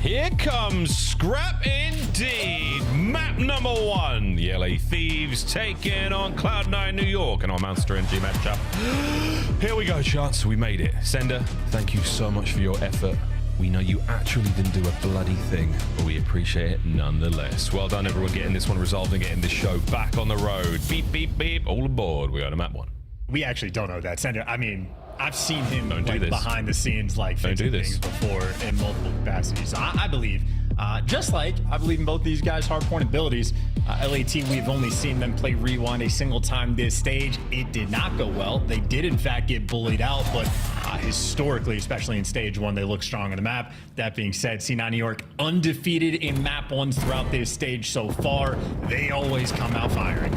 Here comes Scrap indeed. Map number 1. The LA Thieves taking on Cloud9 New York in our Monster Energy matchup. Here we go, Chance. We made it. Sender, thank you so much for your effort. We know you actually didn't do a bloody thing, but we appreciate it nonetheless. Well done, everyone, getting this one resolved and getting this show back on the road. Beep, beep, beep. All aboard. We go to map 1. We actually don't know that, Sender. I mean, I've seen him behind the scenes, fixing things before in multiple capacities. So I believe, just like I believe in both these guys' hardpoint abilities. LAT, we've only seen them play Rewind a single time this stage. It did not go well. They did, in fact, get bullied out, but historically, especially in stage 1, they look strong on the map. That being said, C9 New York undefeated in map 1s throughout this stage so far. They always come out firing.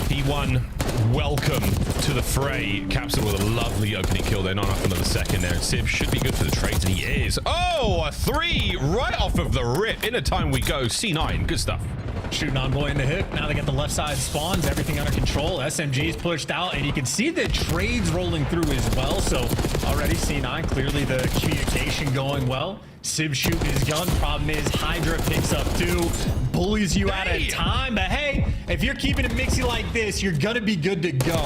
P1, welcome to the fray. Capsule with a lovely opening kill there, not off another second there. And Civ should be good for the trades, and he is. Oh, a 3 right off of the rip. In a time we go. C9, good stuff. Shooting Envoy in the hip. Now they get the left side spawns, everything under control. SMG's pushed out, and you can see the trades rolling through as well. So already C9, clearly the communication going well. Civ shooting his gun. Problem is Hydra picks up 2, bullies you out of time. But hey, if you're keeping it mixy like this, you're gonna be good to go.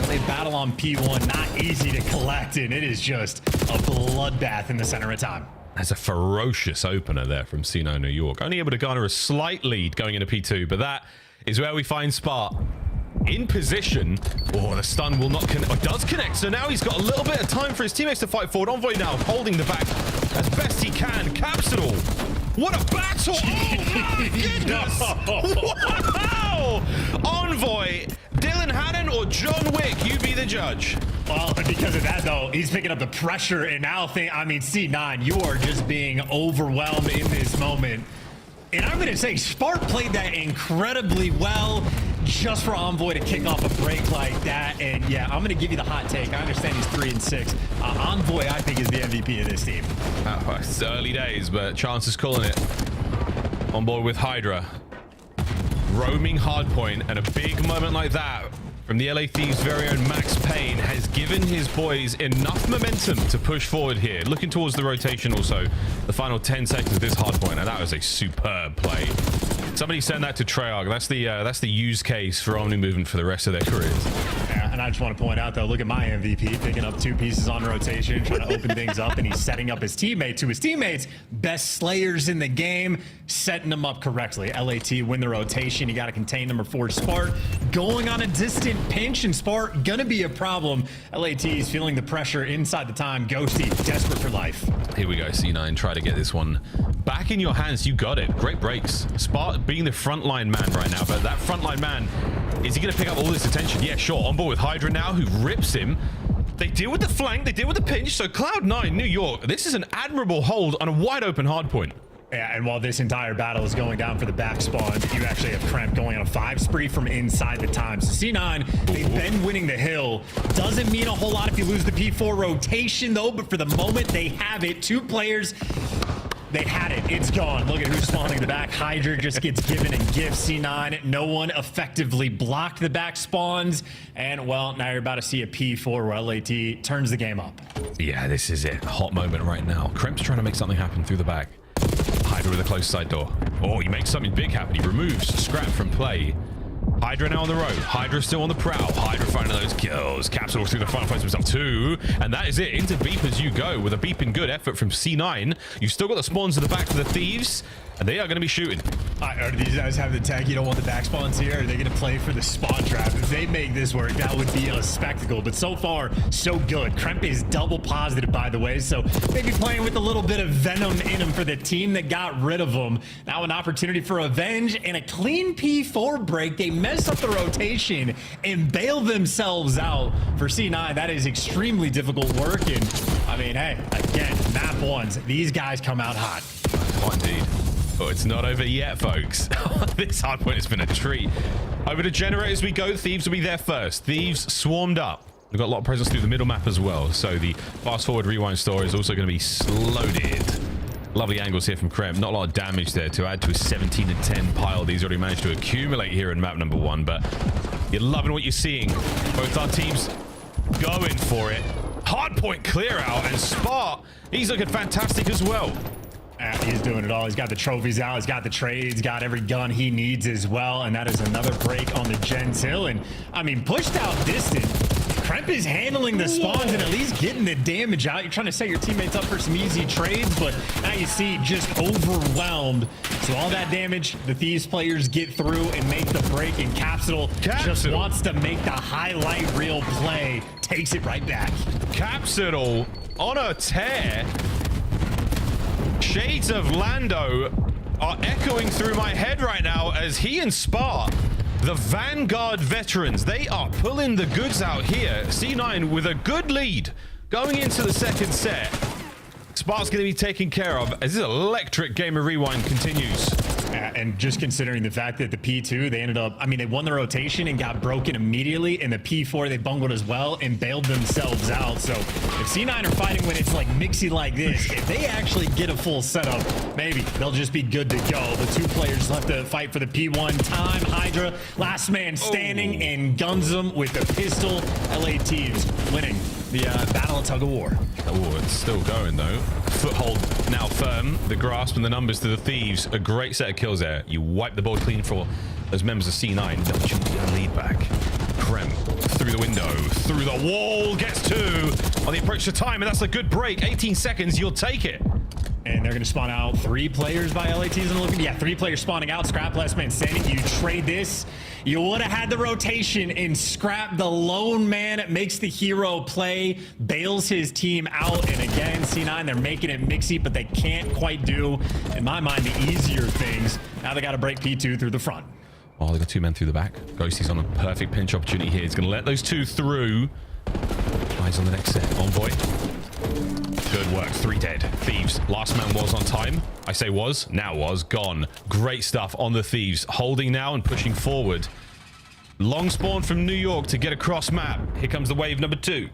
They battle on P1, not easy to collect, and it is just a bloodbath in the center of time. That's a ferocious opener there from C9 New York. Only able to garner a slight lead going into P2, but that is where we find Spark in position. Oh, the stun will not connect. Oh, does connect. So now he's got a little bit of time for his teammates to fight forward. Envoy now holding the back as best he can. Capsule. What a battle. Oh, my goodness. Wow. Envoy, Dylan Hannon or John Wick? You be the judge. Well, because of that, though, he's picking up the pressure, and now C9, you are just being overwhelmed in this moment. And I'm going to say Spark played that incredibly well just for Envoy to kick off a break like that. And yeah, I'm going to give you the hot take. I understand he's 3 and 6. Envoy, I think, is the MVP of this team. It's early days, but Chance is calling it. On board with Hydra. Roaming hardpoint, and a big moment like that from the LA Thieves' very own Max Payne has given his boys enough momentum to push forward here. Looking towards the rotation also, the final 10 seconds of this hardpoint, and that was a superb play. Somebody send that to Treyarch. That's the use case for Omni movement for the rest of their careers. Yeah, and I just want to point out, though, look at my MVP picking up 2 pieces on rotation, trying to open things up, and he's setting up his teammate to his teammates. Best slayers in the game, setting them up correctly. LAT win the rotation. You got to contain number 4 Spark. Going on a distant pinch, and Spark gonna be a problem. LAT is feeling the pressure inside the time. Ghosty, desperate for life. Here we go, C9. Try to get this one back in your hands. You got it. Great breaks. Spark being the frontline man right now, but that frontline man, is he going to pick up all this attention? Yeah, sure. On board with Hydra now, who rips him. They deal with the flank. They deal with the pinch. So Cloud9 New York, this is an admirable hold on a wide open hard point. Yeah, and while this entire battle is going down for the back spawn, you actually have Kremp going on a 5 spree from inside the time. So C9, they've been winning the hill. Doesn't mean a whole lot if you lose the P4 rotation, though, but for the moment, they have it. 2 players. They had it. It's gone. Look at who's spawning the back. Hydra just gets given a gift. C9. No one effectively blocked the back spawns. And, well, now you're about to see a P4 where LAT turns the game up. Yeah, this is it. Hot moment right now. Kremp's trying to make something happen through the back. Hydra with a close side door. Oh, he makes something big happen. He removes Scrap from play. Hydra now on the road. Hydra still on the prowl. Hydra finding those kills. Capsule through the front, finds himself 2. And that is it. Into beep as you go with a beeping good effort from C9. You've still got the spawns at the back for the Thieves. And they are going to be shooting. Do these guys have the tag? You don't want the back spawns here? Are they going to play for the spawn trap? If they make this work, that would be a spectacle. But so far, so good. Kremp is double positive, by the way. So maybe playing with a little bit of venom in him for the team that got rid of him. Now an opportunity for revenge and a clean P4 break. They mess up the rotation and bail themselves out. For C9, that is extremely difficult work. And, I mean, hey, again, map 1s. These guys come out hot. Oh, indeed. Oh, it's not over yet, folks. This hardpoint has been a treat. Over to generate as we go. Thieves will be there first. Thieves swarmed up. We've got a lot of presence through the middle map as well. So the fast forward rewind store is also going to be loaded. Lovely angles here from Kremp. Not a lot of damage there to add to his 17 and 10 pile that he's already managed to accumulate here in map number 1. But you're loving what you're seeing. Both our teams going for it. Hardpoint clear out, and Spart, he's looking fantastic as well. He's doing it all. He's got the trophies out. He's got the trades. Got every gun he needs as well. And that is another break on the Gentil. And I mean, pushed out distant. Kremp is handling the spawns and at least getting the damage out. You're trying to set your teammates up for some easy trades, but now you see just overwhelmed. So all that damage, the Thieves players get through and make the break. And Capsule just wants to make the highlight reel play. Takes it right back. Capsule on a tear. Shades of Lando are echoing through my head right now as he and Spar, the Vanguard veterans, they are pulling the goods out here. C9 with a good lead going into the second set. Spar's going to be taken care of as this electric game of Rewind continues. And just considering the fact that the P2, they ended up, I mean, they won the rotation and got broken immediately. And the P4, they bungled as well and bailed themselves out. So if C9 are fighting when it's like mixy like this, if they actually get a full setup, maybe they'll just be good to go. The two players left to fight for the P1 time. Hydra, last man standing, and guns them with the pistol. LA Thieves winning the battle of tug of war. Oh, it's still going though. Foothold now firm. The grasp and the numbers to the Thieves. A great set of kills there. You wipe the board clean for those members of C9. Don't you get a lead back. Krem through the window, through the wall, gets two on the approach to time, and that's a good break. 18 seconds, you'll take it. And they're going to spawn out 3 players by LATs. And looking, yeah, 3 players spawning out. Scrap, last man standing. You trade this. You would have had the rotation, and Scrap, the lone man, makes the hero play, bails his team out. And again, C9, they're making it mixy, but they can't quite do, in my mind, the easier things. Now they got to break P2 through the front. Oh, they got 2 men through the back. Ghosty's on a perfect pinch opportunity here. He's going to let those 2 through. Eyes on the next set. Envoy. Good work. 3 dead. Thieves. Last man was on time. I say was. Now was. Gone. Great stuff on the Thieves. Holding now and pushing forward. Long spawn from New York to get across map. Here comes the wave number 2.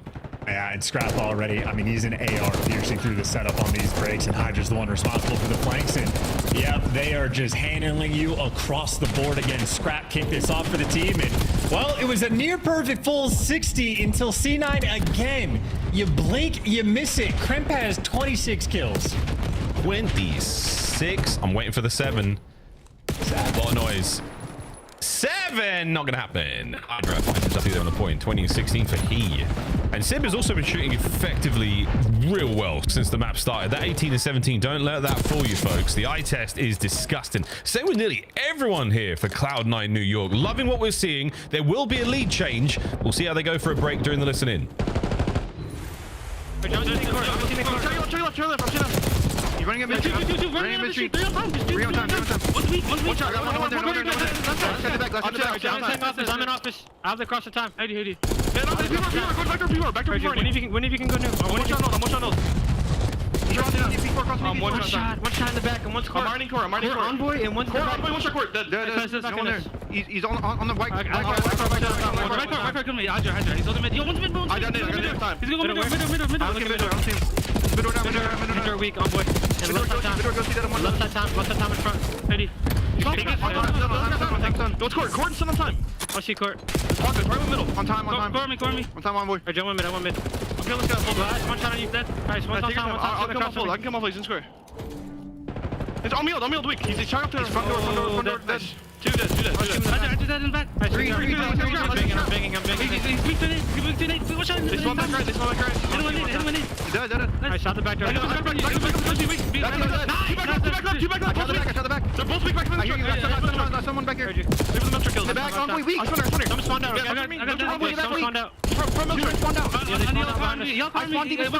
Yeah, and Scrap already, I mean, he's an AR piercing through the setup on these breaks, and Hydra's the one responsible for the flanks. And yep, they are just handling you across the board again. Scrap kicked this off for the team, and well, it was a near perfect full 60 until C9 again. You blink, you miss it. Kremp has 26 kills. 26. I'm waiting for the 7. A lot of noise. 7! Not gonna happen. Hydra finds himself there on the point. 20 and 16 for he. And Sib has also been shooting effectively real well since the map started. That 18 and 17, don't let that fool you, folks. The eye test is disgusting. Same with nearly everyone here for Cloud9 New York. Loving what we're seeing. There will be a lead change. We'll see how they go for a break during the listen in. He's running at mid. Running at mid street. 3 on time. 1 shot. One there. I'm in office. I have the cross the time. Hoodie. Back to When if you can go new. One shot node. One shot in the back and one's court. I'm mining core. Envoy and one's core. One shot court. No one there. He's on the white. Right core, come to me. Hydra. He's on the mid. Yo, one's mid. I got it. Time. He's gonna go middle. Middle weak, Envoy. And left side time in front. Hoodie. Go court. Court still on time. I'll see court. Right in the middle. On time. Core me. On time, Envoy. I one mid. Okay, let's go. One shot on you, dead. Nice, one on time. I'll come off full. I can come off. He's in square. It's on me, weak. He's trying up to the front door. Dead. 2 dead. I did that in the back. I'm banging. He's weak to it. One shot in the They spawn back right. Hit him in. Dead. I shot the back door. Two back. They're both weak back to the someone back here. Give them extra kills. The back, Envoy weak. Someone spawned out. Someone spawned out. From military, spawned out. I spawned on you. Yeah, one hit left.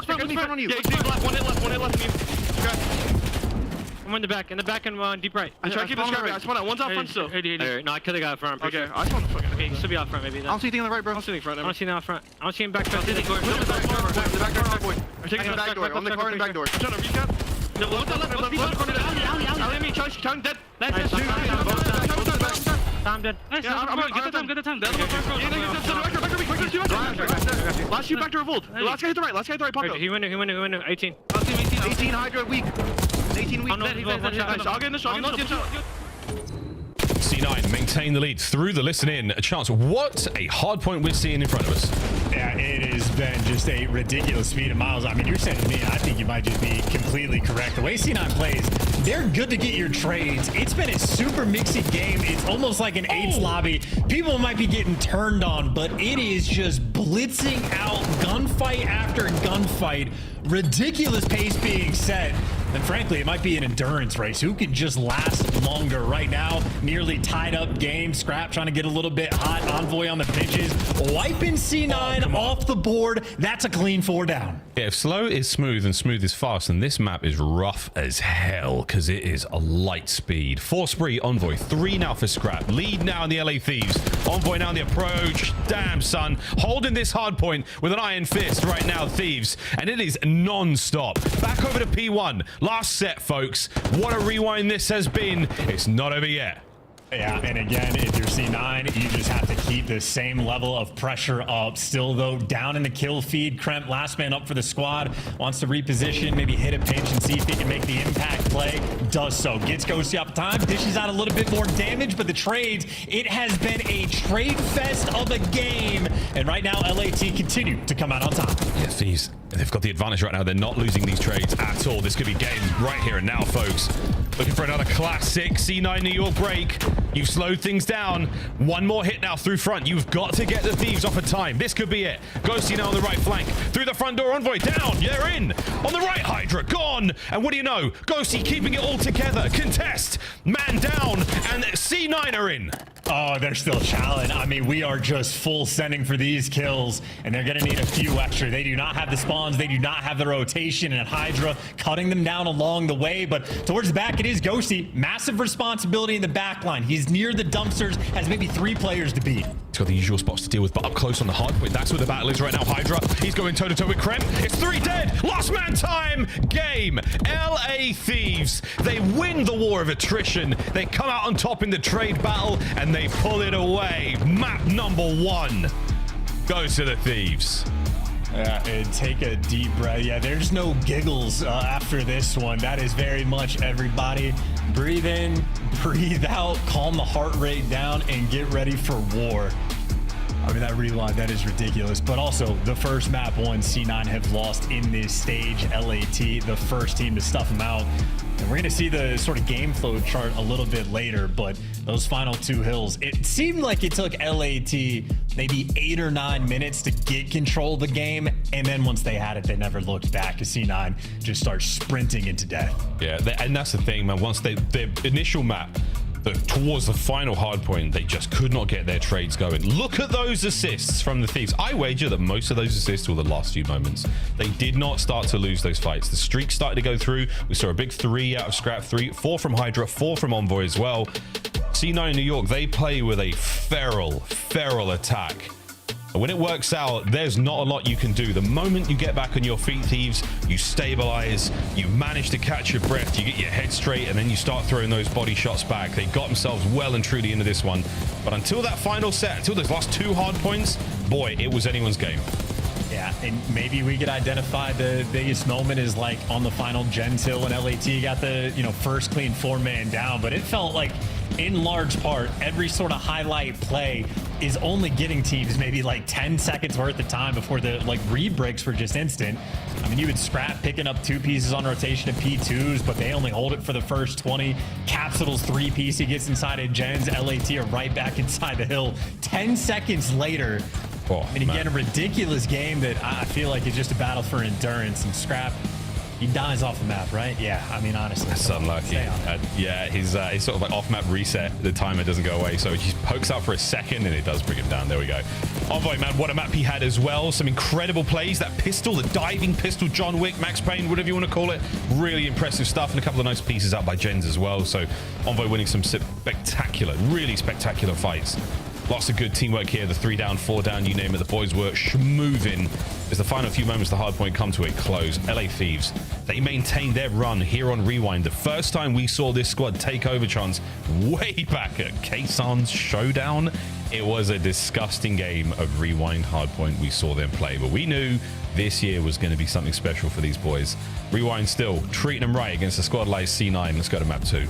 I'm in the back and deep right. I try to keep this guy right. I spawned out. One's out front still. No, I killed the guy out front. Okay, I spawned the fucking. Okay, he should be out front maybe. I don't see anything on the right, bro. I don't see anything front. I don't see anything out front. I don't see him back door. The back door, Envoy. I'm taking the back door. On the car and back door. I'm trying to recap. Left, dead. Time dead. Nice. Get the time. Last shoot back to revolt. Last guy hit the right. Pop out. He went 18. 18 Hydra weak. 18 weak. I'll get in the shot. C9 maintain the lead through the listen in. A chance. What a hard point we're seeing in front of us. Yeah, it has been just a ridiculous speed of miles. I mean, you're saying to me, and I think you might just be completely correct. The way C9 plays, they're good to get your trades. It's been a super mixy game. It's almost like an AIDS lobby. People might be getting turned on, but it is just blitzing out gunfight after gunfight. Ridiculous pace being set. And frankly, it might be an endurance race. Who can just last longer right now? Nearly tied up game. Scrap trying to get a little bit hot. Envoy on the pitches. Wiping C9 off the board. That's a clean 4 down. Yeah, if slow is smooth and smooth is fast, then this map is rough as hell because it is a light speed. 4 spree, Envoy. 3 now for Scrap. Lead now in the LA Thieves. Envoy now in the approach. Damn, son. Holding this hard point with an iron fist right now, Thieves. And it is non-stop. Back over to P1. Last set, folks. What a rewind this has been. It's not over yet. Yeah, and again, if you're C9, you just have to keep the same level of pressure up. Still, though, down in the kill feed. Kremp, last man up for the squad, wants to reposition, maybe hit a pinch and see if he can make the impact play. Does so. Gets Ghosty off time, dishes out a little bit more damage, but the trades, it has been a trade fest of a game. And right now, LAT continue to come out on top. Yeah, Thieves, they've got the advantage right now. They're not losing these trades at all. This could be game right here and now, folks. Looking for another classic C9 New York break. You've slowed things down. One more hit now through front. You've got to get the Thieves off of time. This could be it. Ghosty now on the right flank. Through the front door, Envoy down. They're in. On the right, Hydra gone. And what do you know? Ghosty keeping it all together. Contest. Man down. And C9 are in. Oh, they're still challenging. I mean, we are just full sending for these kills, and they're going to need a few extra. They do not have the spawns. They do not have the rotation, and Hydra cutting them down along the way. But towards the back, it is Ghosty. Massive responsibility in the back line. He's near the dumpsters, has maybe 3 players to beat. He's got the usual spots to deal with, but up close on the hard point. That's where the battle is right now. Hydra, he's going toe-to-toe with Kremp. It's 3 dead. Last man time. Game. LA Thieves. They win the war of attrition. They come out on top in the trade battle, and they pull it away. Map number 1 goes to the Thieves. Yeah, and take a deep breath. Yeah, there's no giggles after this one. That is very much everybody. Breathe in, breathe out, calm the heart rate down, and get ready for war. I mean, that rewind, that is ridiculous. But also, the first map one C9 have lost in this stage. LAT, the first team to stuff them out. And we're going to see the sort of game flow chart a little bit later, but those final 2 hills, it seemed like it took LAT maybe 8 or 9 minutes to get control of the game, and then once they had it, they never looked back, as C9 just starts sprinting into death. Yeah, and that's the thing, man. Once their initial map, towards the final hard point, they just could not get their trades going. Look at those assists from the Thieves. I wager that most of those assists were the last few moments. They did not start to lose those fights. The streak started to go through. We saw a big 3 out of Scrap, 4 from Hydra, 4 from Envoy as well. C9 New York, they play with a feral attack. And when it works out, there's not a lot you can do. The moment you get back on your feet, Thieves, you stabilize, you manage to catch your breath, you get your head straight, and then you start throwing those body shots back. They got themselves well and truly into this one. But until that final set, until those last 2 hard points, boy, it was anyone's game. Yeah, and maybe we could identify the biggest moment is like on the final gen till when LAT got the, first clean 4-man down, but it felt like in large part, every sort of highlight play is only getting teams maybe like 10 seconds worth of time before the re-breaks were just instant. I mean, you would Scrap picking up 2 pieces on rotation of P2s, but they only hold it for the first 20. Capsule's 3-piece, he gets inside of Gens. LAT are right back inside the hill. 10 seconds later, and again, a ridiculous game that I feel like is just a battle for endurance. And Scrap, he dies off the map, right? Yeah, I mean, honestly. That's unlucky. Yeah, he's sort of like off-map reset. The timer doesn't go away, so he just pokes out for a second, and it does bring him down. There we go. Envoy, man, what a map he had as well. Some incredible plays. That pistol, the diving pistol, John Wick, Max Payne, whatever you want to call it. Really impressive stuff, and a couple of nice pieces out by Gens as well. So Envoy winning some spectacular, really spectacular fights. Lots of good teamwork here. The 3 down, 4 down, you name it. The boys were schmoving as the final few moments of the hard point come to a close. LA Thieves, they maintained their run here on Rewind. The first time we saw this squad take over chance way back at Kasan's Showdown. It was a disgusting game of Rewind hardpoint we saw them play, but we knew this year was going to be something special for these boys. Rewind still treating them right against a squad like C9. Let's go to map 2.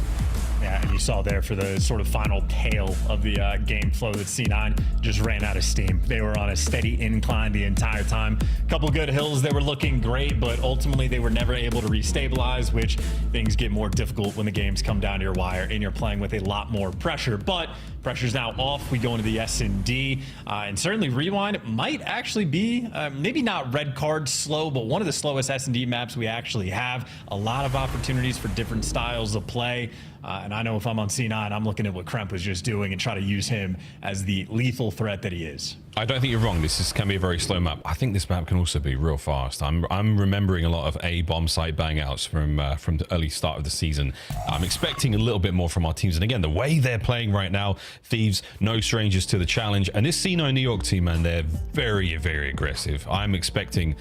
Yeah, and you saw there for the sort of final tail of the game flow that C9 just ran out of steam. They were on a steady incline the entire time. A couple good hills, they were looking great, but ultimately they were never able to restabilize, which things get more difficult when the games come down to your wire and you're playing with a lot more pressure. But pressure's now off. We go into the S&D, and certainly Rewind might actually be, maybe not red card slow, but one of the slowest S&D maps we actually have. A lot of opportunities for different styles of play. And I know if I'm on C9, I'm looking at what Kremp was just doing and try to use him as the lethal threat that he is. I don't think you're wrong. Can be a very slow map. I think this map can also be real fast. I'm remembering a lot of A bomb site bang outs from the early start of the season. I'm expecting a little bit more from our teams. And again, the way they're playing right now, Thieves, no strangers to the challenge. And this C9 New York team, man, they're very, very aggressive. I'm expecting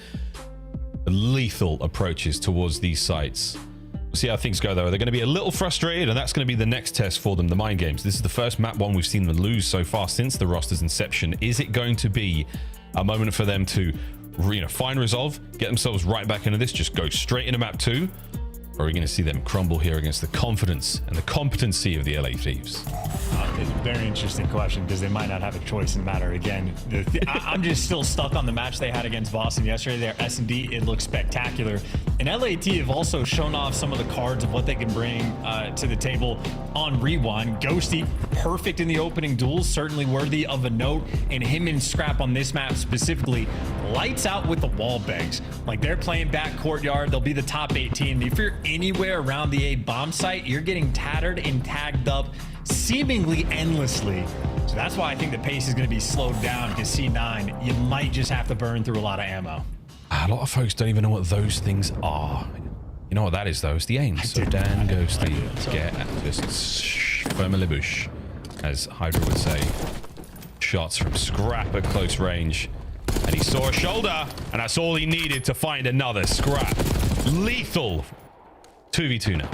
lethal approaches towards these sites. We'll see how things go, though. They're going to be a little frustrated, and that's going to be the next test for them, the mind games. This is the first map one we've seen them lose so far since the roster's inception. Is it going to be a moment for them to, find resolve, get themselves right back into this, just go straight into map 2? Or are we going to see them crumble here against the confidence and the competency of the LA Thieves? It's a very interesting question because they might not have a choice in the matter. Again, I'm just still stuck on the match they had against Boston yesterday. Their S&D, it looks spectacular. And LAT have also shown off some of the cards of what they can bring to the table on Rewind. Ghosty, perfect in the opening duels, certainly worthy of a note. And him and Scrap on this map specifically, lights out with the wall bangs. Like, they're playing back courtyard. They'll be the top 18. If you're anywhere around the A bomb site, you're getting tattered and tagged up seemingly endlessly. So that's why I think the pace is going to be slowed down, because C9, you might just have to burn through a lot of ammo. A lot of folks don't even know what those things are. You know what that is, though? It's the aims. So Dan Ghosty, get just firmly bush, as Hydra would say. Shots from Scrap at close range. And he saw a shoulder, and that's all he needed to find another Scrap. Lethal 2v2 now.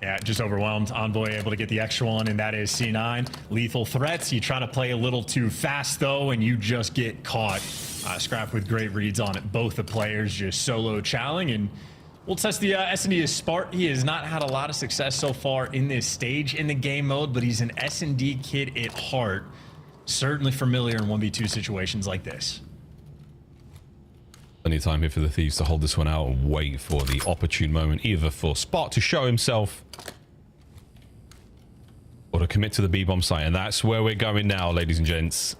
Yeah, just overwhelmed. Envoy able to get the extra one, and that is C9. Lethal threats. You try to play a little too fast, though, and you just get caught. Scrap with great reads on it. Both the players just solo challenging, and we'll test the S&D as Spart. He has not had a lot of success so far in this stage in the game mode, but he's an S&D kid at heart. Certainly familiar in 1v2 situations like this. Plenty of time here for the Thieves to hold this one out and wait for the opportune moment, either for Spot to show himself or to commit to the B-bomb site. And that's where we're going now, ladies and gents.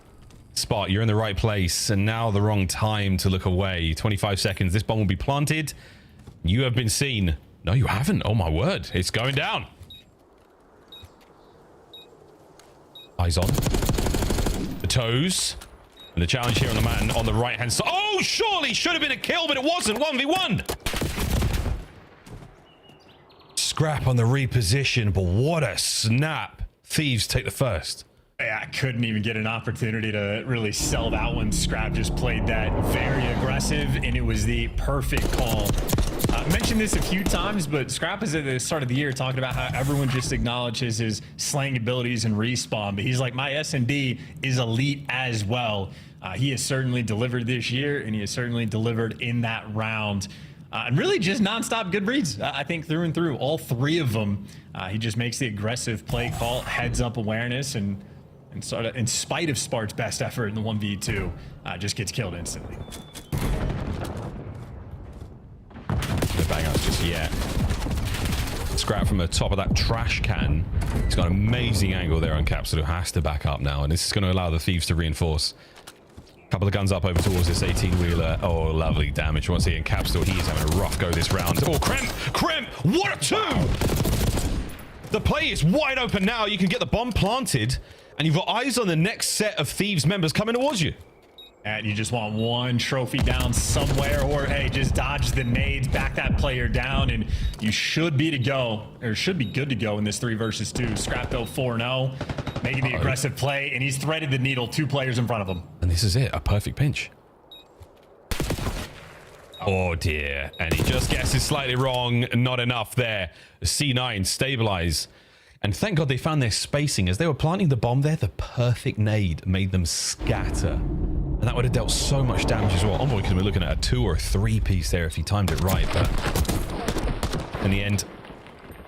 Spot, you're in the right place, and now the wrong time to look away. 25 seconds. This bomb will be planted. You have been seen. No, you haven't. Oh, my word. It's going down. Eyes on. The toes. And the challenge here on the man on the right-hand side. Oh, surely should have been a kill, but it wasn't. 1v1. Scrap on the reposition, but what a snap. Thieves take the first. Yeah, I couldn't even get an opportunity to really sell that one. Scrap just played that very aggressive, and it was the perfect call. I mentioned this a few times, but Scrap is at the start of the year talking about how everyone just acknowledges his slaying abilities and respawn, but he's like, my S&D is elite as well. He has certainly delivered this year, and he has certainly delivered in that round. And really just nonstop good reads, I think, through and through. All three of them. He just makes the aggressive play call, heads up awareness, and sort of, in spite of Spart's best effort in the 1v2, just gets killed instantly. The bang outs just yet. Scrap from the top of that trash can. He's got an amazing angle there on Capsule, who has to back up now, and this is going to allow the Thieves to reinforce. Couple of guns up over towards this 18-wheeler. Oh, lovely damage once again. Capsule, he is having a rough go this round. Oh, Kremp, what a two! The play is wide open now. You can get the bomb planted, and you've got eyes on the next set of Thieves members coming towards you. And you just want one trophy down somewhere, or hey, just dodge the nades, back that player down, and you should be to go, or should be good to go in this 3 versus 2. Scrap though 4-0, making the aggressive play, and he's threaded the needle, 2 players in front of him. And this is it, a perfect pinch. Oh dear, and he just guesses slightly wrong, not enough there. C9 stabilize. And thank God they found their spacing. As they were planting the bomb there, the perfect nade made them scatter. And that would have dealt so much damage as well. Envoy could have been looking at a 2 or 3 piece there if he timed it right. But in the end,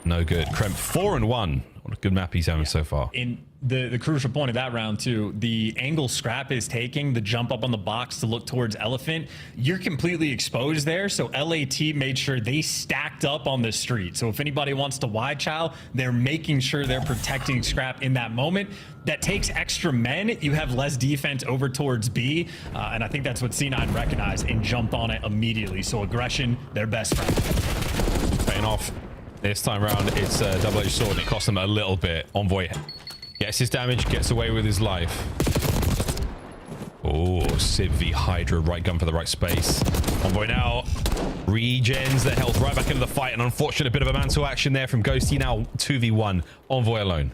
No good. Kremp 4-1. What a good map he's having so far. In the crucial point of that round too, the angle Scrap is taking, the jump up on the box to look towards Elephant, you're completely exposed there. So LAT made sure they stacked up on the street. So if anybody wants to wide chow, they're making sure they're protecting Scrap in that moment. That takes extra men. You have less defense over towards B. And I think that's what C9 recognized and jumped on it immediately. So aggression, their best friend. Paying off. This time around, it's a double-edged sword, and it cost him a little bit. Envoy gets his damage, gets away with his life. Oh, Civ v Hydra, right gun for the right space. Envoy now regens their health right back into the fight. An unfortunate bit of a mantle action there from Ghosty. Now 2v1, Envoy alone.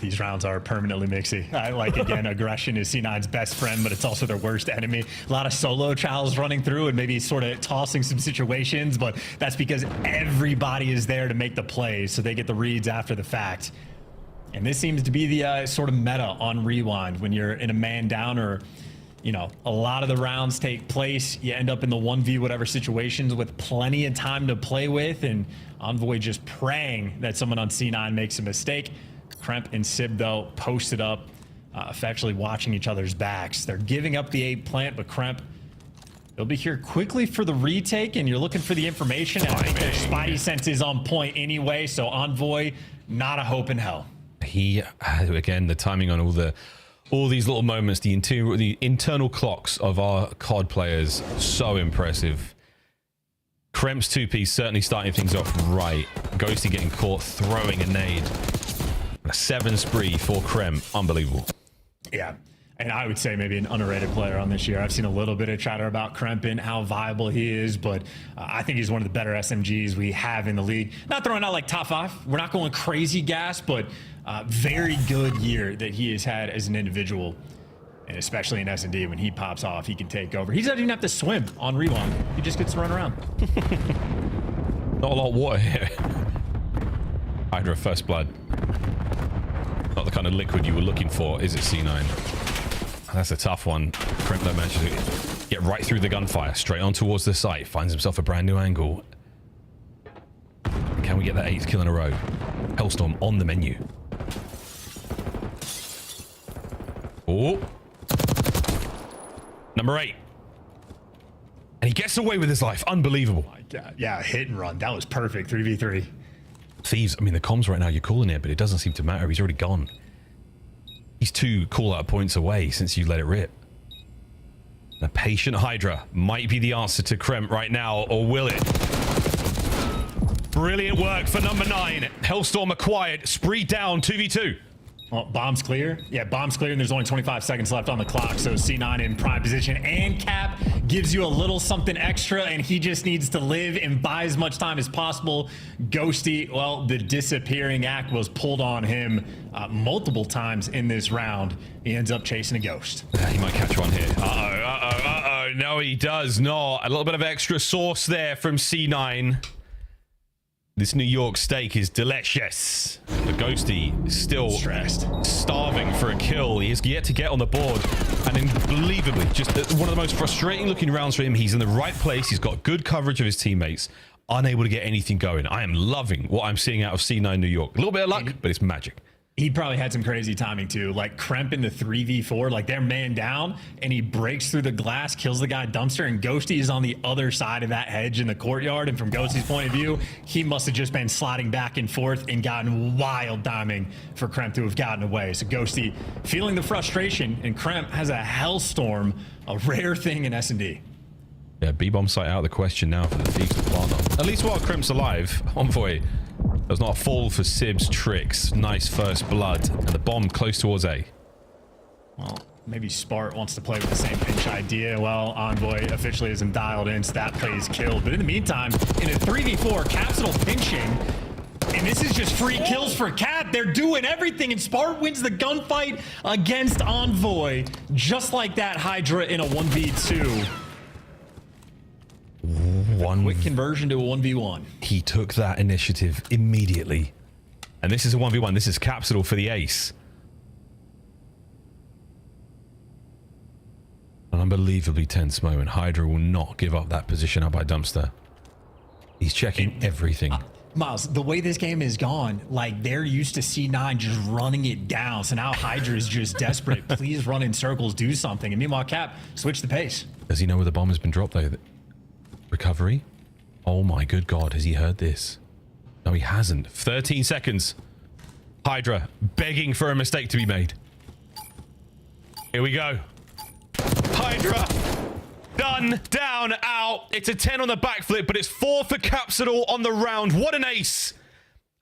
These rounds are permanently mixy. I like, again, aggression is C9's best friend, but it's also their worst enemy. A lot of solo chows running through and maybe sort of tossing some situations, but that's because everybody is there to make the plays, so they get the reads after the fact. And this seems to be the sort of meta on Rewind. When you're in a man down, or, you know, a lot of the rounds take place, you end up in the 1v whatever situations with plenty of time to play with, and Envoy just praying that someone on C9 makes a mistake. Kremp and Sib, though, posted up, effectively watching each other's backs. They're giving up the A plant, but Kremp, they'll be here quickly for the retake, and you're looking for the information. And I think their spidey sense is on point anyway, so Envoy, not a hope in hell. He, again, the timing on all these little moments, the internal clocks of our COD players, so impressive. Kremp's 2-piece certainly starting things off right. Ghosty getting caught throwing a nade. A 7 spree for Kremp. Unbelievable. Yeah. And I would say maybe an underrated player on this year. I've seen a little bit of chatter about Kremp and how viable he is, but I think he's one of the better SMGs we have in the league. Not throwing out like top 5. We're not going crazy gas, but very good year that he has had as an individual. And especially in S&D, when he pops off, he can take over. He doesn't even have to swim on Rewind. He just gets to run around. Not a lot of water here. Hydra first blood. Not the kind of liquid you were looking for, is it, C9? That's a tough one. Kremp though managed to get right through the gunfire, straight on towards the site, finds himself a brand new angle. Can we get that 8th kill in a row? Hellstorm on the menu. Oh. Number 8. And he gets away with his life. Unbelievable. Oh my God. Yeah, hit and run. That was perfect. 3v3. Thieves, I mean, the comms right now, you're calling it, but it doesn't seem to matter. He's already gone. He's 2 call-out points away since you let it rip. A patient Hydra might be the answer to Kremp right now, or will it? Brilliant work for number 9. Hellstorm acquired. Spree down, 2v2. Well, bomb's clear. Yeah, bomb's clear, and there's only 25 seconds left on the clock. So C9 in prime position, and Cap gives you a little something extra, and he just needs to live and buy as much time as possible. Ghosty, well, the disappearing act was pulled on him multiple times in this round. He ends up chasing a ghost. He might catch one here. Uh-oh. No, he does not. A little bit of extra sauce there from C9. This New York steak is delicious. But Ghosty is still stressed, starving for a kill. He has yet to get on the board. And unbelievably, just one of the most frustrating looking rounds for him. He's in the right place. He's got good coverage of his teammates. Unable to get anything going. I am loving what I'm seeing out of C9 New York. A little bit of luck, but it's magic. He probably had some crazy timing too. Like Kremp in the 3v4, like they're man down, and he breaks through the glass, kills the guy dumpster, and Ghosty is on the other side of that hedge in the courtyard. And from Ghosty's point of view, he must have just been sliding back and forth and gotten wild timing for Kremp to have gotten away. So Ghosty feeling the frustration, and Kremp has a hellstorm, a rare thing in S&D. Yeah, B-bomb site out of the question now for the Thieves to plant on. At least while Kremp's alive, Envoy does not fall for Sib's tricks. Nice first blood. And the bomb close towards A. Well, maybe Spart wants to play with the same pinch idea. Well, Envoy officially isn't dialed in, so that play is killed. But in the meantime, in a 3v4, Capsule pinching. And this is just free kills for Cap. They're doing everything, and Spart wins the gunfight against Envoy. Just like that, Hydra in a 1v2. Quick conversion to a 1v1. He took that initiative immediately. And this is a 1v1. This is Capsule for the ace. An unbelievably tense moment. Hydra will not give up that position up by Dumpster. He's checking everything. Miles, the way this game is gone, like they're used to C9 just running it down. So now Hydra is just desperate. Please run in circles, do something. And meanwhile, Cap, switch the pace. Does he know where the bomb has been dropped though? Recovery? Oh my good God, has he heard this? No, he hasn't. 13 seconds. Hydra begging for a mistake to be made. Here we go. Hydra. Done, down, out. It's a 10 on the backflip, but it's 4 for Capsidal on the round. What an ace.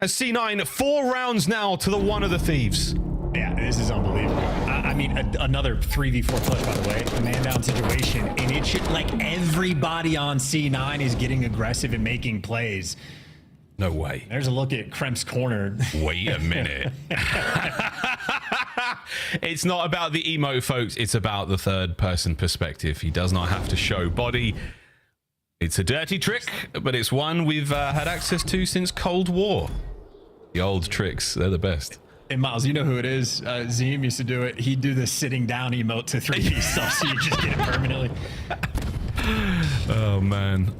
As C9, 4 rounds now to the 1 of the Thieves. Yeah, this is unbelievable. I mean, another 3v4 push, by the way. A man down situation. And it should, like, everybody on C9 is getting aggressive and making plays. No way. There's a look at Kremp's corner. Wait a minute. It's not about the emote, folks. It's about the third person perspective. He does not have to show body. It's a dirty trick, but it's one we've had access to since Cold War. The old tricks, they're the best. And Miles, you know who it is. Zim used to do it. He'd do the sitting down emote to 3D stuff, so you just get it permanently. Oh, man.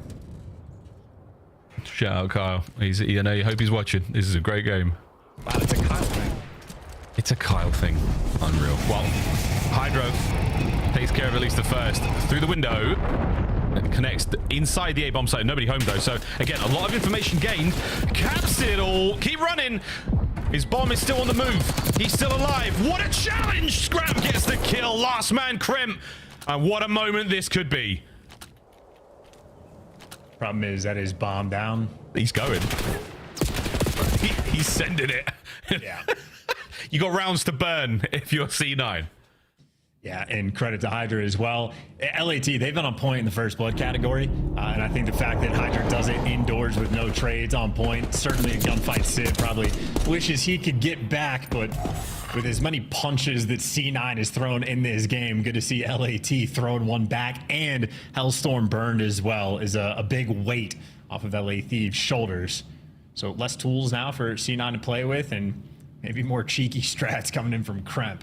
Shout out Kyle. He's, you know, I hope he's watching. This is a great game. Wow, it's a Kyle thing. It's a Kyle thing. Unreal. Well, Hydro takes care of at least the first. Through the window. It connects inside the A-bomb site. Nobody home, though. So, again, a lot of information gained. Caps it all. Keep running. His bomb is still on the move. He's still alive. What a challenge. Scram gets the kill. Last man, Crimp. And what a moment this could be. Problem is that his bomb down. He's going. He's sending it. Yeah. You got rounds to burn if you're C9. Yeah, and credit to Hydra as well. LAT, they've been on point in the first blood category. And I think the fact that Hydra does it indoors with no trades on point, certainly a gunfight Sid probably wishes he could get back, but with as many punches that C9 has thrown in this game, good to see LAT throwing one back, and Hellstorm burned as well is a big weight off of LA Thieves' shoulders. So less tools now for C9 to play with, and maybe more cheeky strats coming in from Kremp.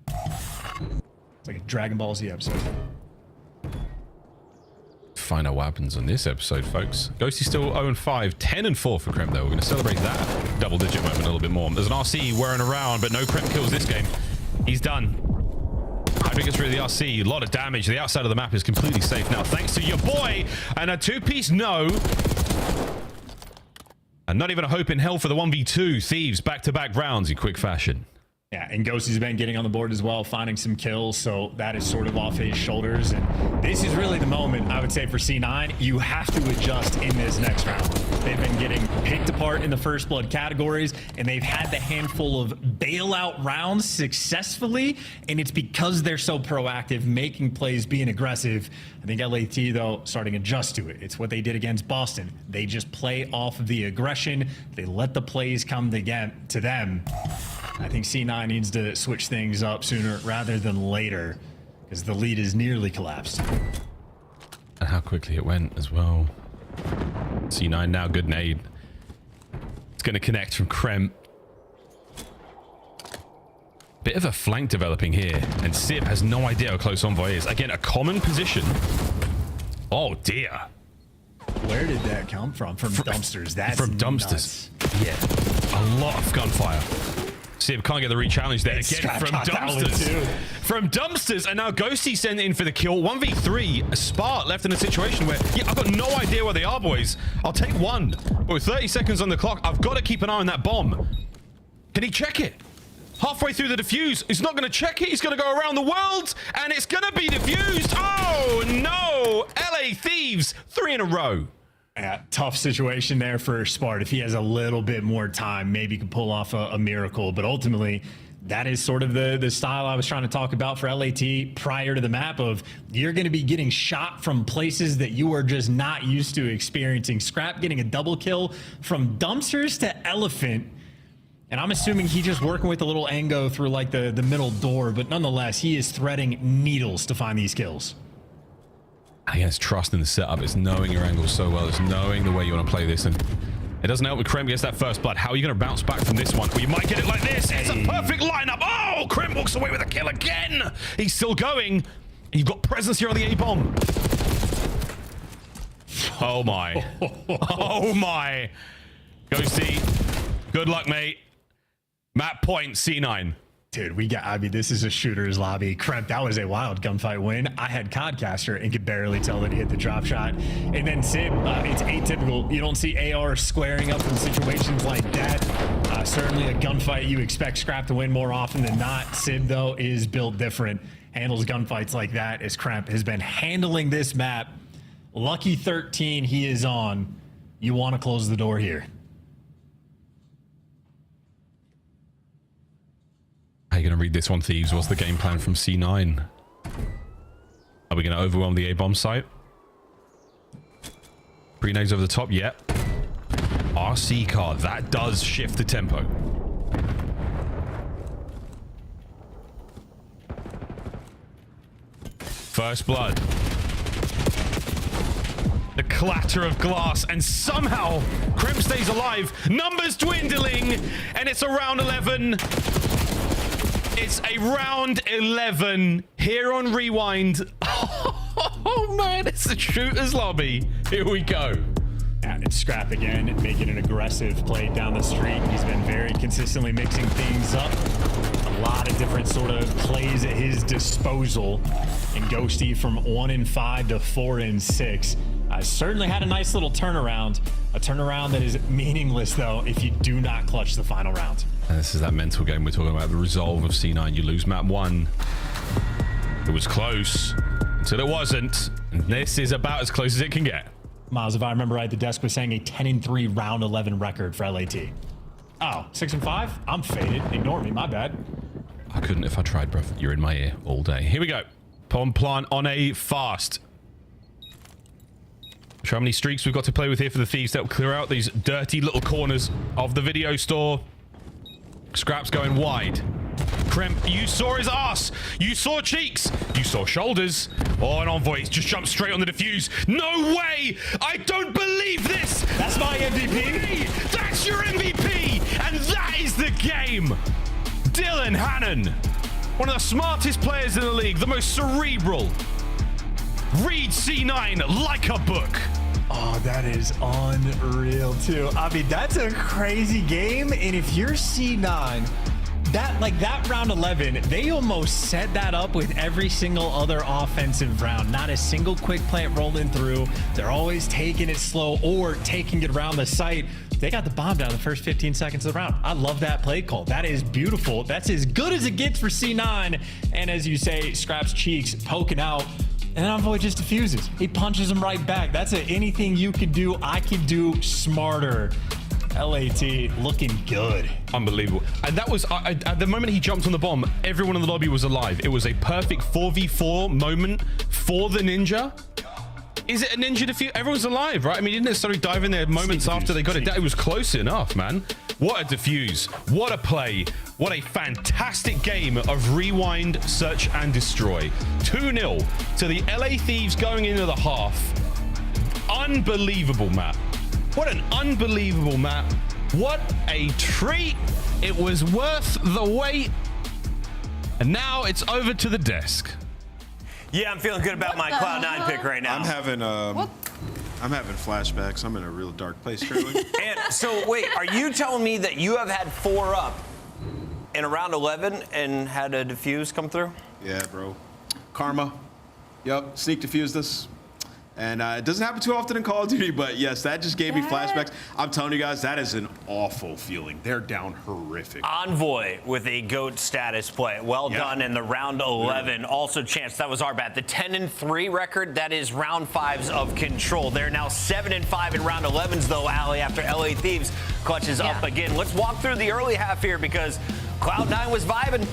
It's like a Dragon Ball Z episode. Find out what happens on this episode, folks. Ghosty's still 0-5, 10-4 for Kremp, though. We're going to celebrate that double-digit moment a little bit more. There's an RC whirring around, but no Kremp kills this game. He's done. Hydra gets rid of the RC. A lot of damage. The outside of the map is completely safe now, thanks to your boy. And a two-piece no. And not even a hope in hell for the 1v2. Thieves back-to-back rounds in quick fashion. Yeah, and Ghosty's been getting on the board as well, finding some kills, so that is sort of off his shoulders. And this is really the moment, I would say, for C9. You have to adjust in this next round. They've been getting picked apart in the first blood categories, and they've had the handful of bailout rounds successfully, and it's because they're so proactive, making plays, being aggressive. I think LAT, though, starting to adjust to it. It's what they did against Boston. They just play off of the aggression. They let the plays come to them. I think C9 needs to switch things up sooner rather than later, because the lead is nearly collapsed. And how quickly it went as well. C9 now good nade. It's going to connect from Kremp. Bit of a flank developing here, and Sib has no idea how close Envoy is. Again, a common position. Oh dear. Where did that come from? From dumpsters. That's from dumpsters. Nuts. Yeah, a lot of gunfire. Sib can't get the re-challenge there. Again, from dumpsters. From dumpsters, and now Ghosty sent in for the kill. 1v3, a Spark left in a situation where, yeah, I've got no idea where they are, boys. I'll take one. But with 30 seconds on the clock, I've got to keep an eye on that bomb. Can he check it? Halfway through the defuse, he's not going to check it. He's going to go around the world, and it's going to be defused. Oh, no. LA Thieves, 3 in a row. Yeah, tough situation there for Spart. If he has a little bit more time, maybe he could pull off a miracle. But ultimately, that is sort of the style I was trying to talk about for LAT prior to the map of you're going to be getting shot from places that you are just not used to experiencing. Scrap getting a double kill from dumpsters to elephant. And I'm assuming he's just working with a little angle through like the middle door. But nonetheless, he is threading needles to find these kills. I think it's trust in the setup. It's knowing your angles so well. It's knowing the way you want to play this. And it doesn't help with Kremp gets that first blood. How are you going to bounce back from this one? Well, you might get it like this. It's a perfect lineup. Oh, Kremp walks away with a kill again. He's still going. You've got presence here on the A-bomb. Oh, my. Oh, my. Ghosty, good luck, mate. Map point, C9. Dude, I mean, this is a shooter's lobby. Kremp, that was a wild gunfight win. I had Codcaster and could barely tell that he hit the drop shot. And then Sib, it's atypical. You don't see AR squaring up in situations like that. Certainly a gunfight you expect Scrap to win more often than not. Sib, though, is built different. Handles gunfights like that as Kremp has been handling this map. Lucky 13 he is on. You want to close the door here. How are you going to read this one, Thieves? What's the game plan from C9? Are we going to overwhelm the A-bomb site? Grenades over the top? Yep. RC car. That does shift the tempo. First blood. The clatter of glass, and somehow Kremp stays alive. Numbers dwindling, and it's a round 11. It's a round 11 here on Rewind. Oh man, it's a shooter's lobby. Here we go. And it's Scrap again, making an aggressive play down the street. He's been very consistently mixing things up. A lot of different sort of plays at his disposal. And Ghosty from 1-5 to 4-6. Certainly had a nice little turnaround. A turnaround that is meaningless, though, if you do not clutch the final round. And this is that mental game we're talking about, the resolve of C9. You lose map 1. It was close until it wasn't. And this is about as close as it can get. Miles, if I remember right, the desk was saying a 10-3 round 11 record for LAT. Oh, 6-5? I'm faded. Ignore me. My bad. I couldn't if I tried, bro. You're in my ear all day. Here we go. Bomb plant on a fast. Show how many streaks we've got to play with here for the Thieves that will clear out these dirty little corners of the video store. Scrap's going wide. Kremp, you saw his ass. You saw cheeks. You saw shoulders. Oh, an Envoy just jumped straight on the defuse. No way! I don't believe this! That's my MVP. That's your MVP! And that is the game! Dylan Hannon, one of the smartest players in the league, the most cerebral. Read C9 like a book. Oh, that is unreal, too. I mean, that's a crazy game. And if you're C9, that round 11, they almost set that up with every single other offensive round. Not a single quick plant rolling through. They're always taking it slow or taking it around the site. They got the bomb down the first 15 seconds of the round. I love that play call. That is beautiful. That's as good as it gets for C9. And as you say, Scrap's cheeks poking out. And then Envoy just diffuses. He punches him right back. That's anything you could do, I could do smarter. LAT looking good. Unbelievable. And that was, at the moment he jumped on the bomb, everyone in the lobby was alive. It was a perfect 4v4 moment for the Ninja. Is it a Ninja defuse? Everyone's alive, right? I mean, he didn't necessarily dive in there moments after they got it down. It was close enough, man. What a defuse. What a play. What a fantastic game of Rewind, Search and Destroy. 2-0 to the LA Thieves going into the half. Unbelievable map. What an unbelievable map. What a treat. It was worth the wait. And now it's over to the desk. Yeah, I'm feeling good about my Cloud9 pick right now. I'm having flashbacks. I'm in a real dark place currently. And so wait, are you telling me that you have had 4 up in a round 11 and had a defuse come through? Yeah, bro. Karma. Yep, sneak defused us. And it doesn't happen too often in Call of Duty, but yes, that just gave me flashbacks. I'm telling you guys, that is an awful feeling. They're down horrific. Envoy with a GOAT status play. Well done in the round 11. Also, Chance, that was our bad. The 10-3 record, that is round 5s of Control. They're now 7-5 in round 11s, though, Allie, after LA Thieves clutches up again. Let's walk through the early half here because Cloud9 was vibing.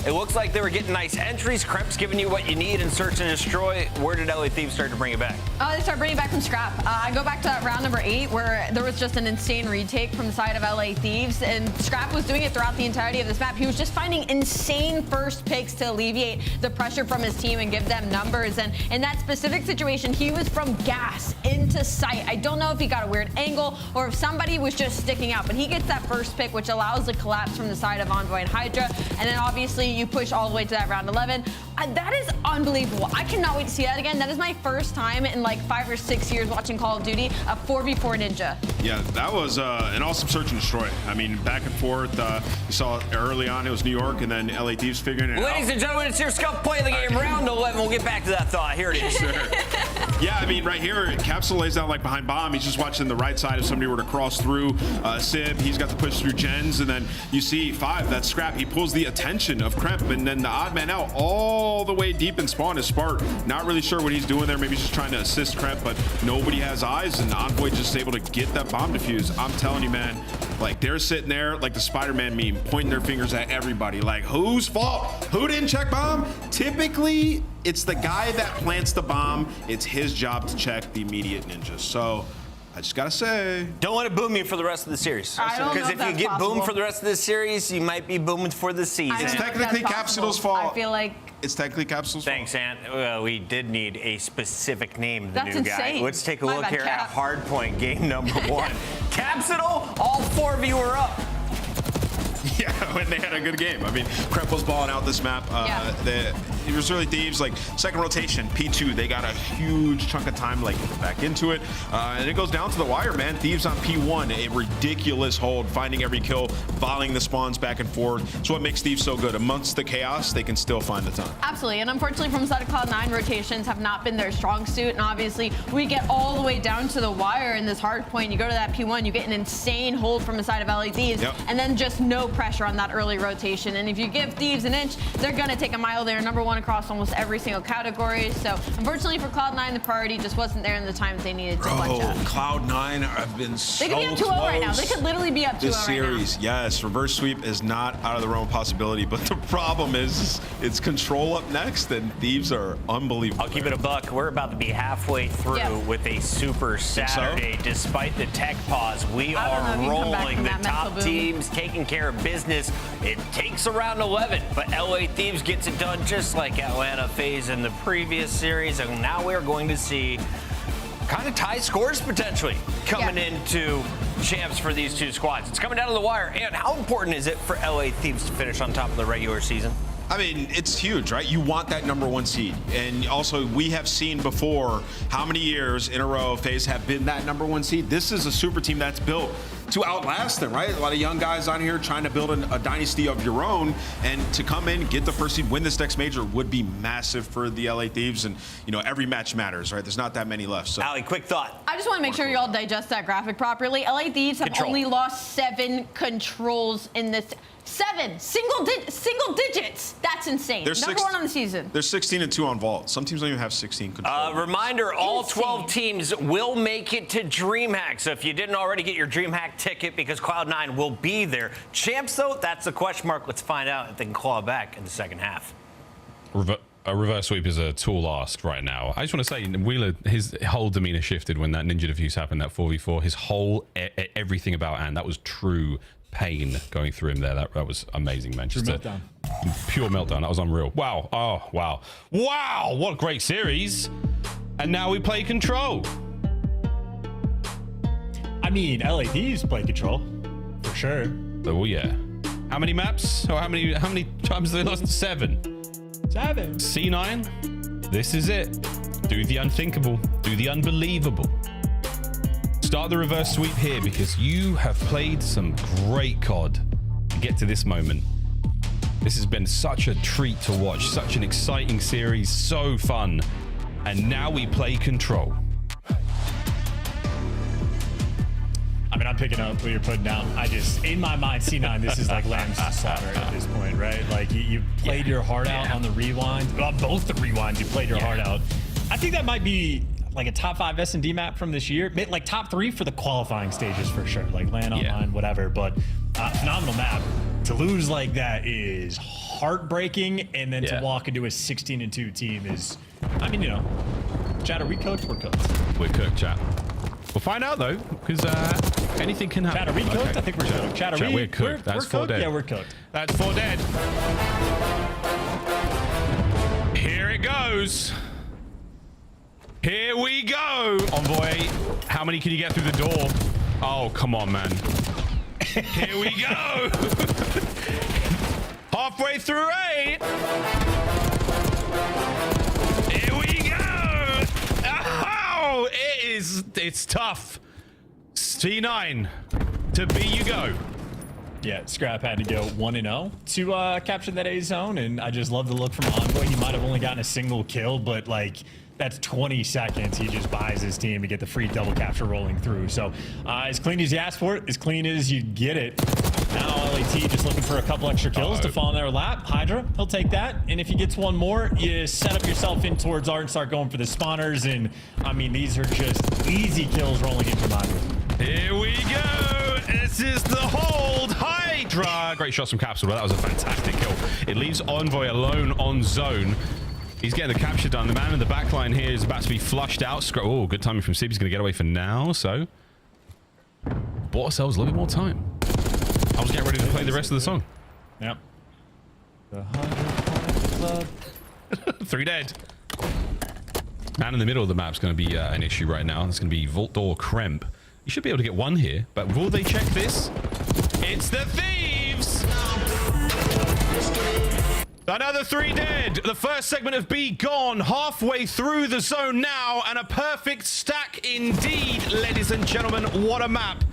It looks like they were getting nice entries. Kremp's giving you what you need in Search and Destroy. Where did LA Thieves start to bring it back? They start bringing it back from Scrap. I go back to that round number 8 where there was just an insane retake from the side of LA Thieves, and Scrap was doing it throughout the entirety of this map. He was just finding insane first picks to alleviate the pressure from his team and give them numbers. And in that specific situation, he was from gas into sight. I don't know if he got a weird angle or if somebody was just sticking out, but he gets that first pick, which allows the collapse from the side of Envoy and Hydra. And then obviously you push all the way to that round 11. That is unbelievable. I cannot wait to see that again. That is my first time in like 5 or 6 years watching Call of Duty, a 4v4 ninja. Yeah, that was an awesome search and destroy. I mean, back and forth. You saw early on it was New York, and then LA Thieves figuring it out. Ladies and gentlemen, it's your scuff play of the game. Round 11. We'll get back to that thought. Here it is. Sure. Yeah, I mean, right here, Capsule lays down like behind bomb. He's just watching the right side if somebody were to cross through. Sib, he's got to push through gens, and then you see 5, that Scrap. He pulls the attention of Kremp, and then the odd man out all the way deep in spawn is Spark. Not really sure what he's doing there. Maybe he's just trying to assist Kremp, but nobody has eyes, and Envoy just able to get that bomb defused. I'm telling you, man, like they're sitting there like the Spider-Man meme, pointing their fingers at everybody. Like, whose fault? Who didn't check bomb? Typically, it's the guy that plants the bomb. It's his job to check the immediate ninja. So I just gotta say, don't let it boom you for the rest of the series. I don't know Because if you get boomed for the rest of the series, you might be booming for the season. it's technically Capsule's fault. I feel like It's technically Capsule's fault. Thanks, Ant. We did need a specific name, the That's new guy. insane. Let's take a My look bad, here at Cap. Hardpoint, game number 1. Capsule, all 4 of you are up. Yeah, when they had a good game. I mean, Kremp was balling out this map. It was really Thieves, like second rotation, P2. They got a huge chunk of time, like back into it. And it goes down to the wire, man. Thieves on P1, a ridiculous hold, finding every kill, volleying the spawns back and forth. It's what makes Thieves so good. Amongst the chaos, they can still find the time. absolutely, and unfortunately from the side of Cloud9, rotations have not been their strong suit, and obviously we get all the way down to the wire in this hard point. You go to that P1, you get an insane hold from the side of LA Thieves, and then just no pressure on that early rotation. And if you give Thieves an inch, they're gonna take a mile there, number 1 across almost every single category. So unfortunately for Cloud9, the priority just wasn't there in the times they needed to bunch up. Cloud9 have been so They could be up 2-0 right now. They could literally be up 2-0 this right series. Yes, reverse sweep is not out of the realm of possibility, but the problem is it's Control up next, and Thieves are unbelievable. I'll keep it a buck. We're about to be halfway through with a super Saturday. Despite the tech pause, we are rolling. The top teams taking care of business. It takes around 11, but LA Thieves gets it done just like Atlanta FaZe in the previous series, and now we're going to see kind of tie scores potentially coming into champs for these two squads. It's coming down to the wire. And how important is it for LA Thieves to finish on top of the regular season? I mean, it's huge, right? You want that number 1 seed. And also, we have seen before how many years in a row FaZe have been that number 1 seed. This is a super team that's built to outlast them, right? A lot of young guys on here trying to build a dynasty of your own, and to come in, get the first seed, win this next major would be massive for the LA Thieves. And, you know, every match matters, right? There's not that many left. So, Ali, quick thought. I just want to make sure you all digest that graphic properly. LA Thieves have only lost 7 controls in this. 7 single digits. That's insane. Number 1 on the season. They're 16-2 on Vault. Some teams don't even have 16 control. Reminder, all 12 teams will make it to DreamHack. So if you didn't already get your DreamHack ticket, because Cloud9 will be there. Champs, though, that's the question mark. Let's find out if they can claw back in the second half. A reverse sweep is a tall ask right now. I just want to say, Wheeler, his whole demeanor shifted when that ninja defuse happened, that 4v4. His whole, everything about Ant, that was true pain going through him there. That was amazing, man. Just meltdown. Pure meltdown. That was unreal. Wow. Oh, wow. Wow. What a great series. And now we play Control. I mean, LA Thieves play Control, for sure. Oh, yeah. How many maps? Or how many times have they lost? 7. 7. C9, this is it. Do the unthinkable. Do the unbelievable. Start the reverse sweep here, because you have played some great COD to get to this moment. This has been such a treat to watch, such an exciting series, so fun. And now we play Control. I mean, I'm picking up what you're putting down. In my mind, C9, this is like Lamb's slaughter at this point, right? Like, you played your heart out on the rewind. Well, both the rewinds, you played your heart out. I think that might be like a top 5 S&D map from this year. Like top 3 for the qualifying stages for sure. Like LAN online, whatever. But phenomenal map. To lose like that is heartbreaking. And then to walk into a 16-2 team is, I mean, you know, chat, are we cooked? We're cooked. We're cooked, chat. We'll find out, though, because anything can happen. Chat, are we cooked? Okay. I think we're cooked. Chat, we're cooked. That's 4 dead. Yeah, we're cooked. That's 4 dead. Here it goes. Here we go. Envoy, how many can you get through the door? Oh, come on, man. Here we go. Halfway through 8. Here we go. Oh, it's tough. C9 to B you go. Yeah, Scrap had to go 1-0 to capture that A zone, and I just love the look from Envoy. He might have only gotten a single kill, but like that's 20 seconds. He just buys his team to get the free double capture rolling through. So as clean as you ask for it, as clean as you get it. Now LAT just looking for a couple extra kills to fall in their lap. Hydra, he'll take that. And if he gets one more, you set up yourself in towards R and start going for the spawners. And I mean, these are just easy kills rolling in from Hydra. Here we go. This is the hold. Hydra. Great shots from Capsule. That was a fantastic kill. It leaves Envoy alone on zone. He's getting the capture done. The man in the back line here is about to be flushed out. Oh, good timing from Sib. He's going to get away for now. So, bought ourselves a little bit more time. I was getting ready to play the rest of the song. Yep. The 100 Club. 3 dead. Man in the middle of the map's going to be an issue right now. It's going to be Voltor Kremp. You should be able to get one here, but will they check this? It's the Thieves! Another 3 dead. The first segment of B gone. Halfway through the zone now, and a perfect stack indeed, ladies and gentlemen. What a map.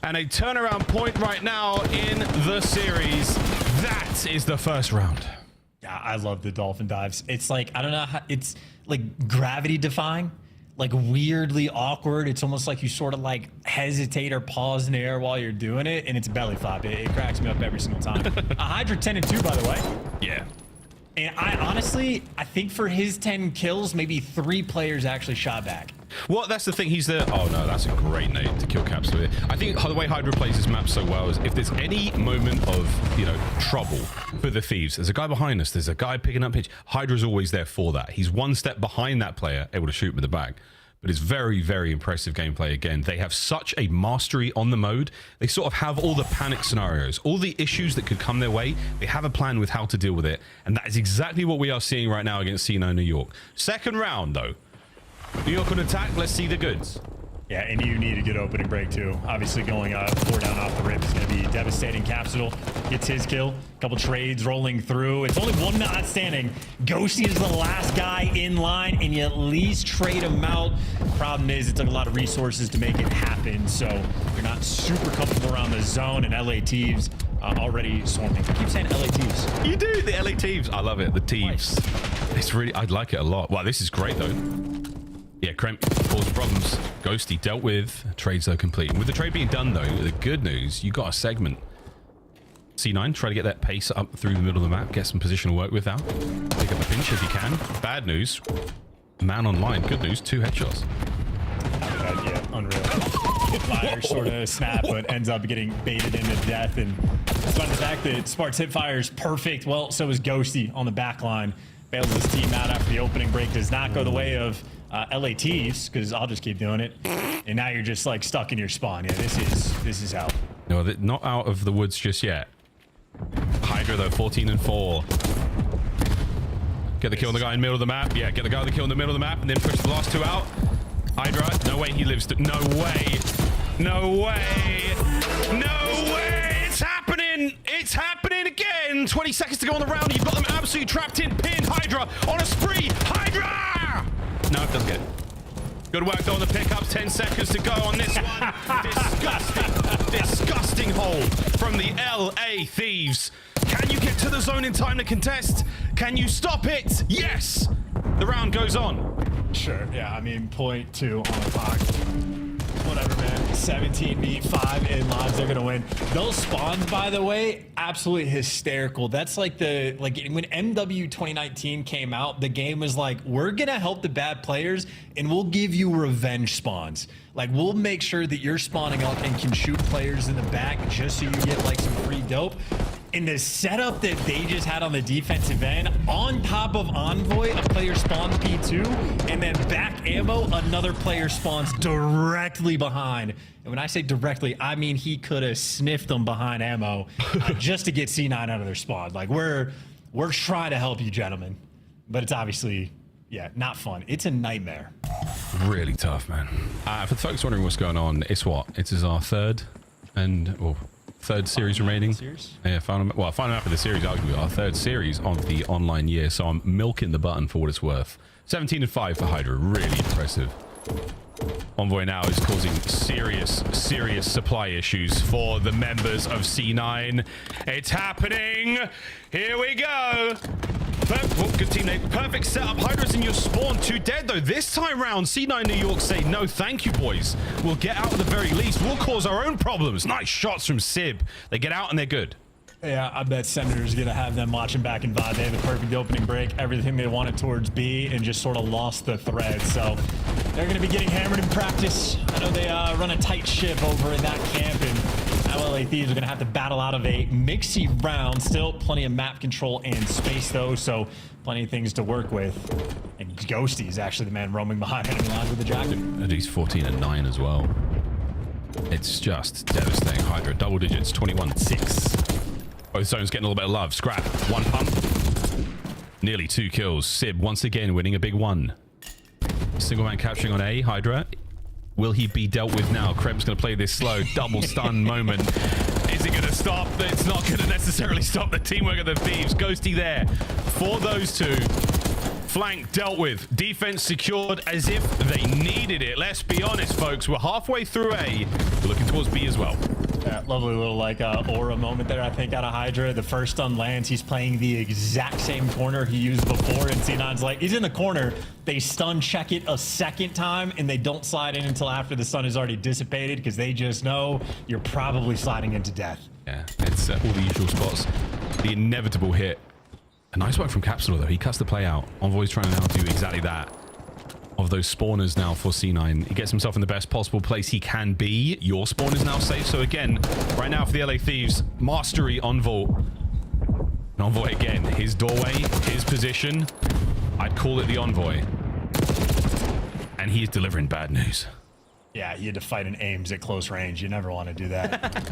And a turnaround point right now in the series. That is the first round. Yeah, I love the dolphin dives. It's like, I don't know how, it's like gravity defying, like weirdly awkward. It's almost like you sort of like hesitate or pause in the air while you're doing it, and it's belly flop. It cracks me up every single time. Hydra 10-2, by the way. Yeah. And I honestly, I think for his 10 kills, maybe 3 players actually shot back. Well, that's the thing. He's the... Oh, no, that's a great nade to kill Capsule with. I think the way Hydra plays this map so well is if there's any moment of, you know, trouble for the Thieves, there's a guy behind us, there's a guy picking up pitch. Hydra's always there for that. He's one step behind that player, able to shoot with the back. But it's very, very impressive gameplay again. They have such a mastery on the mode. They sort of have all the panic scenarios, all the issues that could come their way. They have a plan with how to deal with it. And that is exactly what we are seeing right now against C9 New York. Second round, though. New York on attack. Let's see the goods. Yeah, and you need a good opening break too. Obviously going 4 down off the rip is going to be devastating. Capsule gets his kill. Couple trades rolling through. It's only 1 not standing. Ghosty is the last guy in line, and you at least trade him out. Problem is, it took a lot of resources to make it happen, so you're not super comfortable around the zone, and LA Thieves already swarming. I keep saying LA Thieves. You do, the LA Thieves. I love it, the Thieves. It's really, I'd like it a lot. Wow, this is great though. Yeah, Kremp caused problems. Ghosty dealt with. Trades though complete. And with the trade being done though, the good news, you got a segment. C9, try to get that pace up through the middle of the map, get some positional work with that. Pick up a pinch if you can. Bad news, man online. Good news, 2 headshots. Yeah, unreal. Fire sort of snap, but ends up getting baited into death. And despite the fact that Spark's hip fire is perfect, well, so is Ghosty on the back line. Bails his team out after the opening break. Does not go the way of LA Thieves, because I'll just keep doing it. And now you're just like stuck in your spawn. Yeah, this is hell. No, not out of the woods just yet. Hydra though, 14-4. Get the kill on the guy in the middle of the map. Yeah, get the guy the kill in the middle of the map, and then push the last 2 out. Hydra, no way he lives. No way. No way. No way. It's happening. It's happening again. 20 seconds to go on the round. You've got them absolutely trapped in. Pinned. Hydra on a spree. Hydra! No, it doesn't get it. Good work though on the pickups. 10 seconds to go on this one. Disgusting hold from the LA Thieves. Can you get to the zone in time to contest? Can you stop it? Yes! The round goes on. Sure, yeah, I mean, 0.2 on the clock. Whatever, man. 17 beat 5 in lives, they're gonna win. Those spawns, by the way, absolutely hysterical. That's like when MW 2019 came out, the game was like, we're gonna help the bad players and we'll give you revenge spawns. Like, we'll make sure that you're spawning up and can shoot players in the back just so you get like some free dope. And the setup that they just had on the defensive end, on top of Envoy, a player spawns P2, and then back ammo, another player spawns directly behind. And when I say directly, I mean he could have sniffed them behind ammo just to get C9 out of their spawn. Like, we're trying to help you, gentlemen. But it's obviously, yeah, not fun. It's a nightmare. Really tough, man. For the folks wondering what's going on, it's what? It is our third and, well, third series remaining. Series? Yeah, final map of the series, arguably our third series of the online year. So I'm milking the button for what it's worth. 17-5 for Hydra, really impressive. Envoy now is causing serious supply issues for the members of C9. It's happening. Here we go. Good team name. Perfect setup. Hydra's in your spawn. 2 dead though. This time round, C9 New York say no thank you, boys. We'll get out at the very least. We'll cause our own problems. Nice shots from Sib. They get out and they're good. Yeah, I bet Senator's gonna have them watching back in VOD. They had the perfect opening break, everything they wanted towards B, and just sort of lost the thread. So they're gonna be getting hammered in practice. I know they run a tight ship over in that camp, and now LA Thieves are gonna have to battle out of a mixy round. Still plenty of map control and space though, so plenty of things to work with. And Ghosty is actually the man roaming behind enemy lines with the jacket. And he's 14-9 as well. It's just devastating. Hydra double digits, 21-6. Both zones getting a little bit of love. Scrap, 1 pump. Nearly 2 kills. Sib once again winning a big one. Single man capturing on A. Hydra. Will he be dealt with now? Krem's going to play this slow. Double stun moment. Is it going to stop? It's not going to necessarily stop the teamwork of the Thieves. Ghosty there for those two. Flank dealt with. Defense secured as if they needed it. Let's be honest, folks. We're halfway through A. We're looking towards B as well. Yeah, lovely little like aura moment there, I think, out of Hydra. The first stun lands, he's playing the exact same corner he used before, and C9's like, he's in the corner. They stun check it a second time, and they don't slide in until after the stun is already dissipated, because they just know you're probably sliding into death. Yeah, it's all the usual spots. The inevitable hit. A nice work from Capsule, though. He cuts the play out. Envoy's trying to now do exactly that. Of those spawners now for C9. He gets himself in the best possible place he can be. Your spawn is now safe. So again, right now for the LA Thieves, mastery on Vault. And Envoy again. His doorway, his position. I'd call it the Envoy. And he is delivering bad news. Yeah, you had to fight an aims at close range. You never want to do that.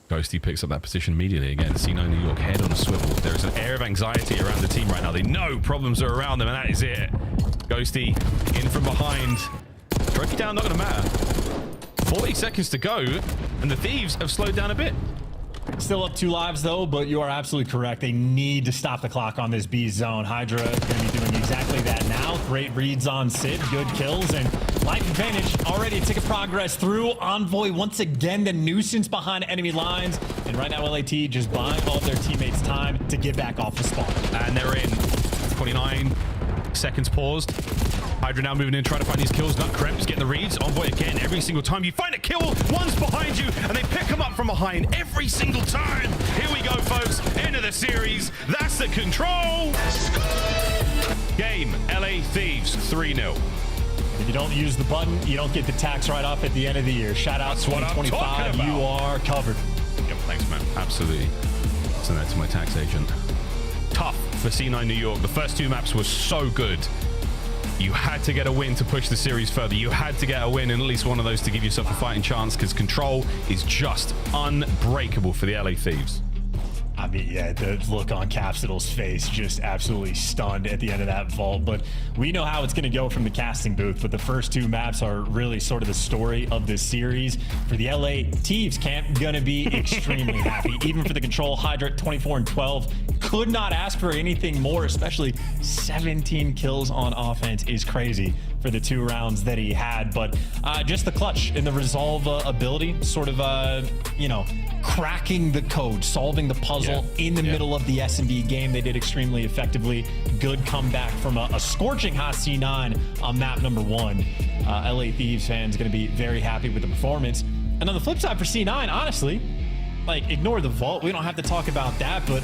Ghosty picks up that position immediately again. C9 New York head on a swivel. There is an air of anxiety around the team right now. They know problems are around them, and that is it. Ghosty in from behind. Trophy down, not going to matter. 40 seconds to go, and the Thieves have slowed down a bit. Still up 2 lives though, but you are absolutely correct. They need to stop the clock on this B zone. Hydra is going to be doing exactly that now. Great reads on Sid, good kills, and life advantage already a ticket progress through. Envoy once again the nuisance behind enemy lines, and right now LAT just buying all of their teammates time to get back off the spawn. And they're in. 29 seconds paused. Hydra now moving in, trying to find these kills. Nut Krem's getting the reads. Envoy again. Every single time you find a kill, one's behind you, and they pick them up from behind every single time. Here we go, folks. End of the series. That's the control. Game, LA Thieves, 3-0. If you don't use the button, you don't get the tax write-off at the end of the year. Shout out 2025. You are covered. Yep, thanks, man. Absolutely. Send that to my tax agent. Tough for C9 New York. The first 2 maps were so good. You had to get a win to push the series further. You had to get a win in at least one of those to give yourself a fighting chance, because control is just unbreakable for the LA Thieves. I mean, yeah, the look on Capsule's face, just absolutely stunned at the end of that vault. But we know how it's going to go from the casting booth. But the first 2 maps are really sort of the story of this series. For the LA Thieves camp, going to be extremely happy. Even for the control, Hydra 24-12. Could not ask for anything more, especially 17 kills on offense is crazy for the 2 rounds that he had. But just the clutch and the resolve ability, sort of, you know, cracking the code, solving the puzzle in the middle of the S&D game. They did extremely effectively. Good comeback from a scorching hot C9 on map number 1. LA Thieves fans going to be very happy with the performance. And on the flip side for C9, honestly, like, ignore the vault. We don't have to talk about that, but